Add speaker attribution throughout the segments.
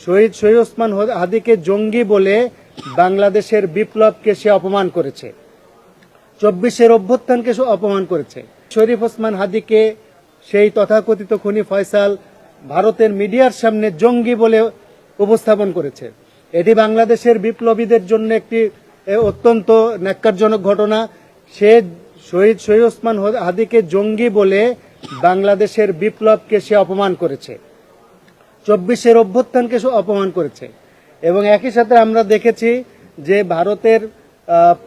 Speaker 1: শহীদ ওসমান হাদিকে জঙ্গি বলে বাংলাদেশের বিপ্লবকে সে অপমান করেছে, 24-এর অভ্যুত্থানকে অপমান করেছে। শরীফ ওসমান হাদিকে সেই তথাকথিত খুনি ফয়সাল ভারতের মিডিয়ার সামনে জঙ্গি বলে উপস্থাপন করেছে। এটি বাংলাদেশের বিপ্লবীদের জন্য একটি অত্যন্ত ন্যাক্কারজনক ঘটনা। সে শহীদ ওসমান হাদিকে জঙ্গি বলে বাংলাদেশের বিপ্লবকে সে অপমান করেছে, 24-এর অভ্যুত্থানকে অপমান করেছে। এবং একই সাথে আমরা দেখেছি যে ভারতের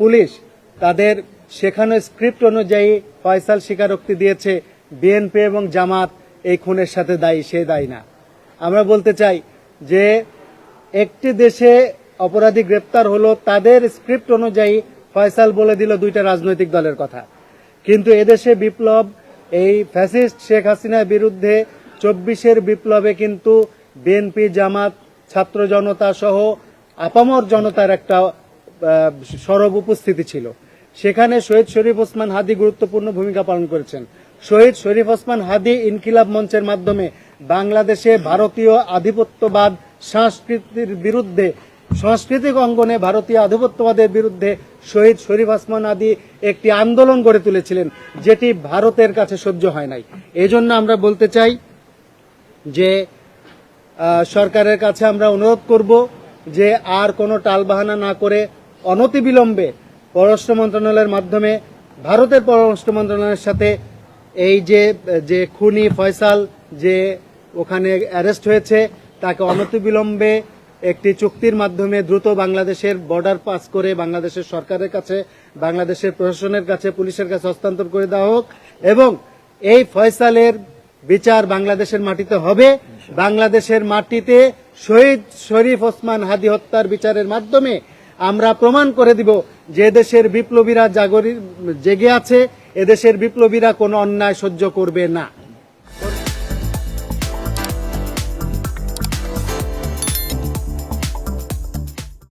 Speaker 1: পুলিশ তাদের শেখানো স্ক্রিপ্ট অনুযায়ী ফয়সাল স্বীকারোক্তি দিয়েছে বিএনপি এবং জামাত এই খুনের সাথে দায়ী, সে দায়ী না। আমরা বলতে চাই যে একটি দেশে অপরাধী গ্রেপ্তার হলো, তাদের স্ক্রিপ্ট অনুযায়ী ফয়সাল বলে দিল দুইটা রাজনৈতিক দলের কথা, কিন্তু এদেশে বিপ্লব এই ফ্যাসিস্ট শেখ হাসিনার বিরুদ্ধে 24-এর বিপ্লবে কিন্তু বিএনপি জামাত ছাত্র জনতা সহ আপামর জনতার একটা সরব উপস্থিতি ছিল। সেখানে শহীদ শরীফ ওসমান হাদি গুরুত্বপূর্ণ ভূমিকা পালন করেছেন। শহীদ শরীফ ওসমান হাদি ইনকিলাব মঞ্চের মাধ্যমে বাংলাদেশে ভারতীয় আধিপত্যবাদ সংস্কৃতির বিরুদ্ধে, সাংস্কৃতিক অঙ্গনে ভারতীয় আধিপত্যবাদের বিরুদ্ধে শহীদ শরীফ ওসমান হাদি একটি আন্দোলন গড়ে তুলেছিলেন, যেটি ভারতের কাছে সহ্য হয় নাই। এজন্য আমরা বলতে চাই যে সরকারের কাছে আমরা অনুরোধ করব যে আর কোনো টালবাহানা না করে অনতিবিলম্বে পররাষ্ট্র মন্ত্রণালয়ের মাধ্যমে ভারতের পররাষ্ট্র মন্ত্রণালয়ের সাথে এই যে খুনি ফয়সাল যে ওখানে অ্যারেস্ট হয়েছে তাকে অনতিবিলম্বে একটি চুক্তির মাধ্যমে দ্রুত বাংলাদেশের বর্ডার পাস করে বাংলাদেশের সরকারের কাছে, বাংলাদেশের প্রশাসনের কাছে, পুলিশের কাছে হস্তান্তর করে দেওয়া হোক এবং এই ফয়সালের বিচার বাংলাদেশের মাটিতে হবে। বাংলাদেশের মাটিতে শহীদ শরীফ ওসমান হাদি হত্যার বিচারের মাধ্যমে আমরা প্রমাণ করে দিব যে দেশের বিপ্লবীরা জেগে আছে, এদেশের বিপ্লবীরা কোনো অন্যায় সহ্য করবে না।